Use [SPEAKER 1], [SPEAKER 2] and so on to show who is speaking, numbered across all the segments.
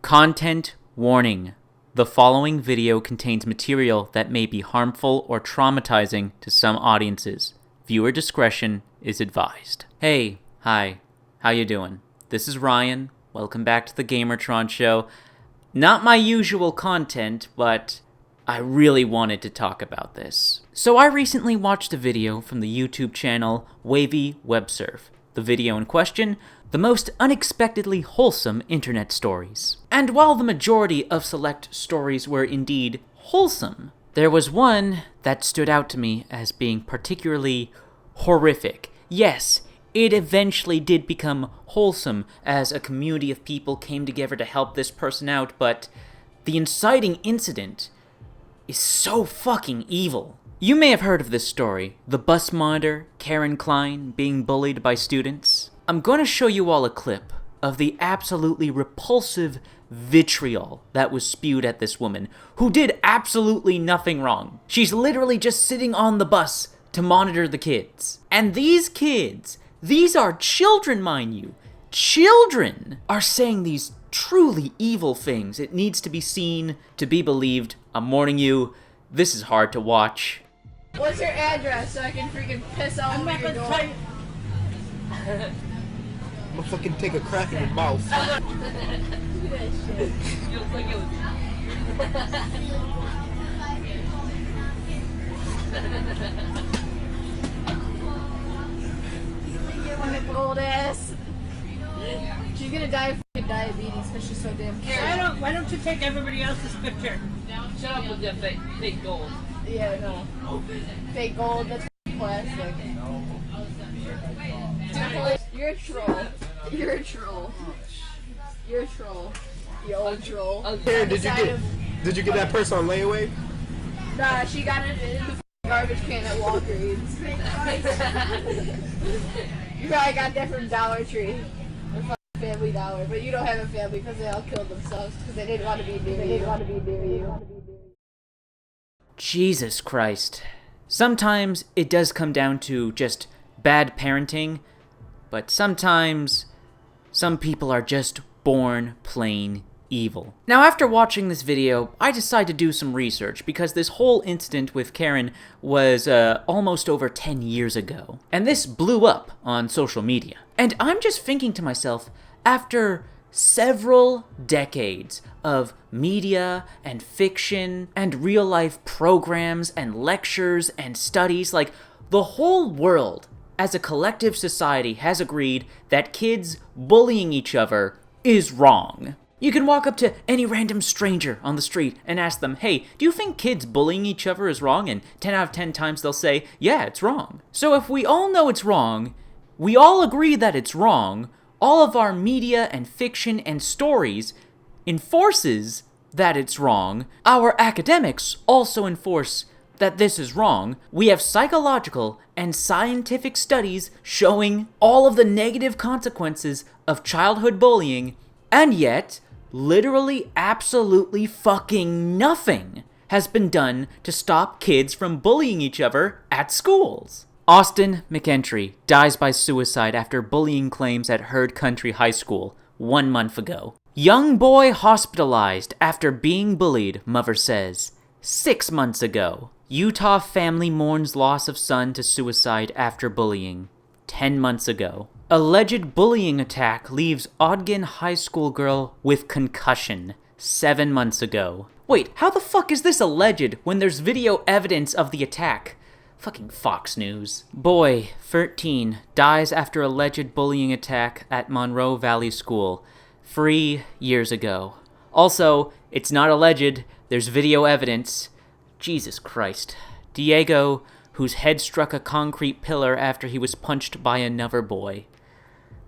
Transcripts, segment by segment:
[SPEAKER 1] Content warning. The following video contains material that may be harmful or traumatizing to some audiences. Viewer discretion is advised. Hey, hi, how you doing? This is Ryan. Welcome back to the Gamertron Show. Not my usual content, but I really wanted to talk about this. So I recently watched a video from the YouTube channel Wavy Web Surf. The video in question, the most unexpectedly wholesome internet stories. And while the majority of select stories were indeed wholesome, there was one that stood out to me as being particularly horrific. Yes, it eventually did become wholesome as a community of people came together to help this person out, but the inciting incident is so fucking evil. You may have heard of this story, the bus monitor, Karen Klein, being bullied by students. I'm going to show you all a clip of the absolutely repulsive vitriol that was spewed at this woman, who did absolutely nothing wrong. She's literally just sitting on the bus to monitor the kids. And these kids, these are children, mind you, children are saying these truly evil things. It needs to be seen to be believed. I'm warning you, this is hard to watch.
[SPEAKER 2] What's your address so I can freaking piss all over your door?
[SPEAKER 3] I'm gonna fucking take a crack in your mouth.
[SPEAKER 2] Look at that shit. Get one old ass. She's gonna die of fucking diabetes because she's so damn cute.
[SPEAKER 4] Why don't you take everybody else's picture?
[SPEAKER 5] Shut up with your fake gold.
[SPEAKER 2] Yeah, no. Fake gold, that's plastic. You're a troll. You're a troll. You're a troll. You old troll.
[SPEAKER 3] Karen, did you get that purse on layaway?
[SPEAKER 2] Nah, she got it in the garbage can at Walgreens. You probably got that from Dollar Tree. Or Family Dollar. But you don't have a family because they all killed themselves because they didn't want to be near you.
[SPEAKER 1] Jesus Christ. Sometimes it does come down to just bad parenting, but sometimes some people are just born plain evil. Now, after watching this video, I decided to do some research because this whole incident with Karen was almost over 10 years ago. And this blew up on social media. And I'm just thinking to myself, after several decades of media and fiction and real-life programs and lectures and studies, like, the whole world as a collective society has agreed that kids bullying each other is wrong. You can walk up to any random stranger on the street and ask them, hey, do you think kids bullying each other is wrong? And 10 out of 10 times they'll say, yeah, it's wrong. So if we all know it's wrong, we all agree that it's wrong, all of our media and fiction and stories enforces that it's wrong. Our academics also enforce that this is wrong. We have psychological and scientific studies showing all of the negative consequences of childhood bullying, and yet, literally absolutely fucking nothing has been done to stop kids from bullying each other at schools. Austin McEntry dies by suicide after bullying claims at Herd Country High School 1 month ago. Young boy hospitalized after being bullied, mother says, 6 months ago. Utah family mourns loss of son to suicide after bullying 10 months ago. Alleged bullying attack leaves Ogden High School girl with concussion 7 months ago. Wait, how the fuck is this alleged when there's video evidence of the attack? Fucking Fox News. Boy, 13, dies after alleged bullying attack at Monroe Valley School 3 years ago. Also, it's not alleged, there's video evidence. Jesus Christ. Diego, whose head struck a concrete pillar after he was punched by another boy.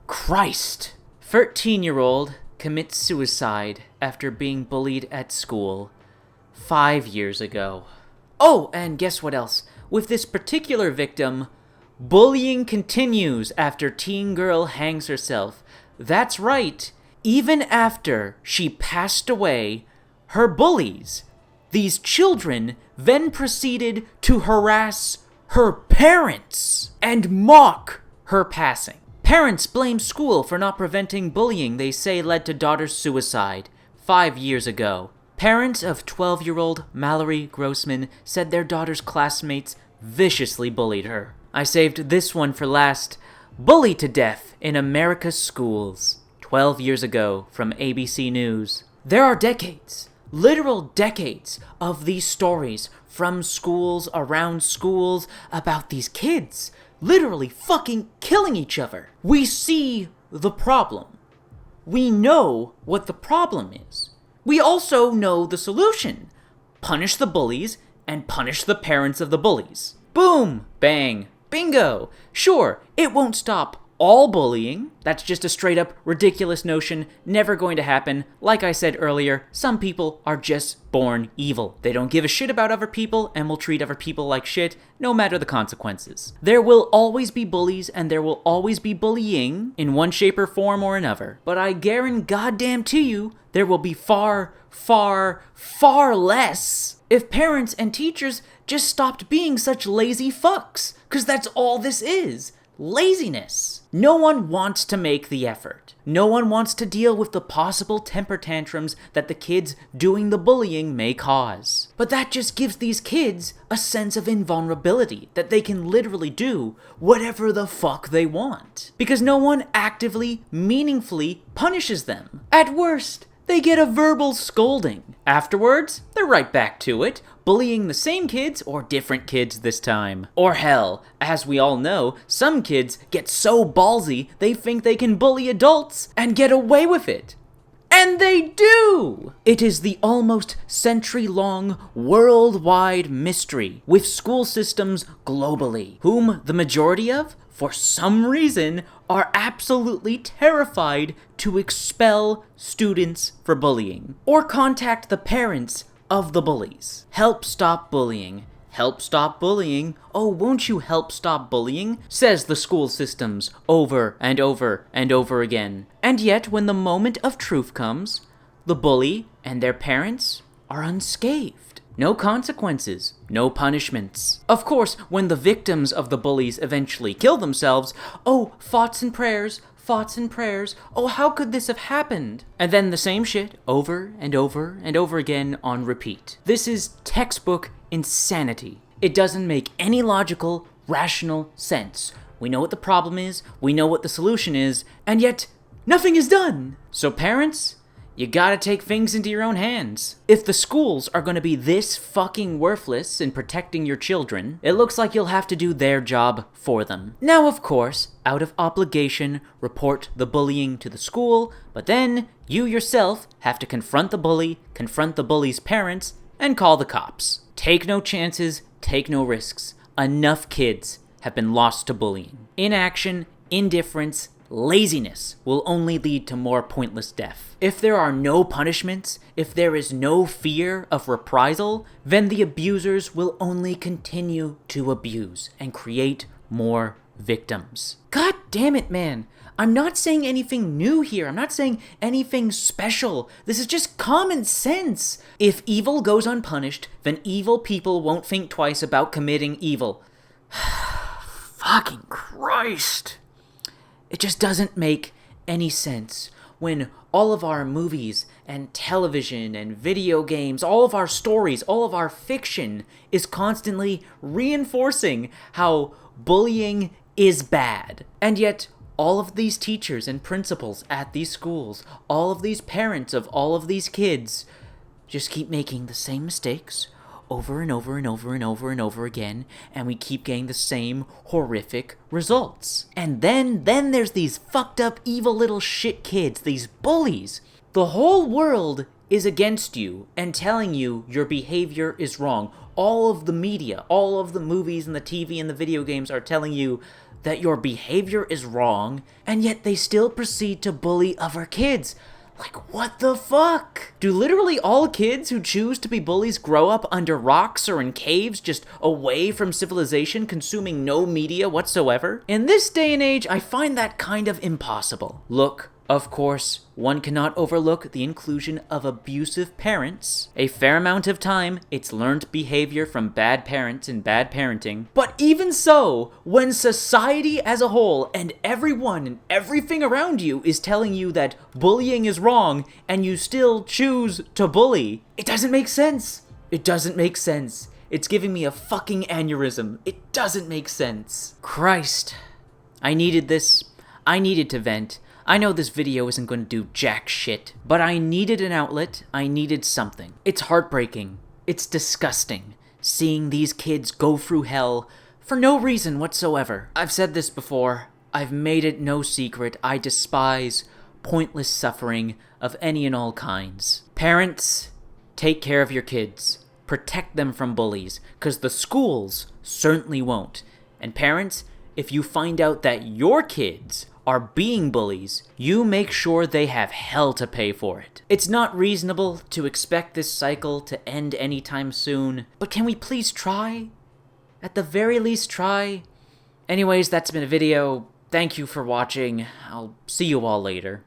[SPEAKER 1] Christ! 13-year-old commits suicide after being bullied at school 5 years ago. Oh, and guess what else? With this particular victim, bullying continues after teen girl hangs herself. That's right, even after she passed away, her bullies, these children, then proceeded to harass her parents and mock her passing. Parents blame school for not preventing bullying they say led to daughter's suicide 5 years ago, parents of 12-year-old Mallory Grossman said their daughter's classmates viciously bullied her. I saved this one for last. Bullied to death in America's schools. 12 years ago from ABC News. There are decades, literal decades, of these stories from schools, around schools, about these kids literally fucking killing each other. We see the problem. We know what the problem is. We also know the solution. Punish the bullies and punish the parents of the bullies. Boom! Bang! Bingo! Sure, it won't stop all bullying. That's just a straight up ridiculous notion, never going to happen. Like I said earlier, some people are just born evil. They don't give a shit about other people and will treat other people like shit, no matter the consequences. There will always be bullies and there will always be bullying in one shape or form or another. But I guarantee goddamn to you, there will be far, far, far less if parents and teachers just stopped being such lazy fucks. 'Cause that's all this is. Laziness. No one wants to make the effort. No one wants to deal with the possible temper tantrums that the kids doing the bullying may cause. But that just gives these kids a sense of invulnerability, that they can literally do whatever the fuck they want. Because no one actively, meaningfully punishes them. At worst, they get a verbal scolding. Afterwards, they're right back to it, bullying the same kids or different kids this time. Or hell, as we all know, some kids get so ballsy they think they can bully adults and get away with it. And they do! It is the almost century-long worldwide mystery with school systems globally, whom the majority of, for some reason, are absolutely terrified to expel students for bullying, or contact the parents of the bullies. Help stop bullying. Help stop bullying. Oh, won't you help stop bullying? Says the school systems over and over and over again. And yet, when the moment of truth comes, the bully and their parents are unscathed. No consequences, no punishments. Of course, when the victims of the bullies eventually kill themselves, oh, thoughts and prayers, oh, how could this have happened? And then the same shit over and over and over again on repeat. This is textbook insanity. It doesn't make any logical, rational sense. We know what the problem is, we know what the solution is, and yet nothing is done. So parents, you gotta take things into your own hands. If the schools are gonna be this fucking worthless in protecting your children, it looks like you'll have to do their job for them. Now, of course, out of obligation, report the bullying to the school, but then you yourself have to confront the bully, confront the bully's parents, and call the cops. Take no chances, take no risks. Enough kids have been lost to bullying. Inaction, indifference, laziness will only lead to more pointless death. If there are no punishments, if there is no fear of reprisal, then the abusers will only continue to abuse and create more victims. God damn it, man. I'm not saying anything new here. I'm not saying anything special. This is just common sense. If evil goes unpunished, then evil people won't think twice about committing evil. Fucking Christ. It just doesn't make any sense when all of our movies and television and video games, all of our stories, all of our fiction is constantly reinforcing how bullying is bad. And yet, all of these teachers and principals at these schools, all of these parents of all of these kids, just keep making the same mistakes over and over and over and over and over again, and we keep getting the same horrific results. And then there's these fucked up evil little shit kids, these bullies. The whole world is against you and telling you your behavior is wrong. All of the media, all of the movies and the TV and the video games are telling you that your behavior is wrong, and yet they still proceed to bully other kids. Like, what the fuck? Do literally all kids who choose to be bullies grow up under rocks or in caves just away from civilization, consuming no media whatsoever? In this day and age, I find that kind of impossible. Look Of course, one cannot overlook the inclusion of abusive parents. A fair amount of time, it's learned behavior from bad parents and bad parenting. But even so, when society as a whole and everyone and everything around you is telling you that bullying is wrong and you still choose to bully, it doesn't make sense. It doesn't make sense. It's giving me a fucking aneurysm. It doesn't make sense. Christ. I needed this. I needed to vent. I know this video isn't going to do jack shit, but I needed an outlet. I needed something. It's heartbreaking. It's disgusting. Seeing these kids go through hell for no reason whatsoever. I've said this before. I've made it no secret. I despise pointless suffering of any and all kinds. Parents, take care of your kids. Protect them from bullies, because the schools certainly won't. And parents, if you find out that your kids are being bullies, you make sure they have hell to pay for it. It's not reasonable to expect this cycle to end anytime soon, but can we please try? At the very least, try. Anyways, that's been a video. Thank you for watching. I'll see you all later.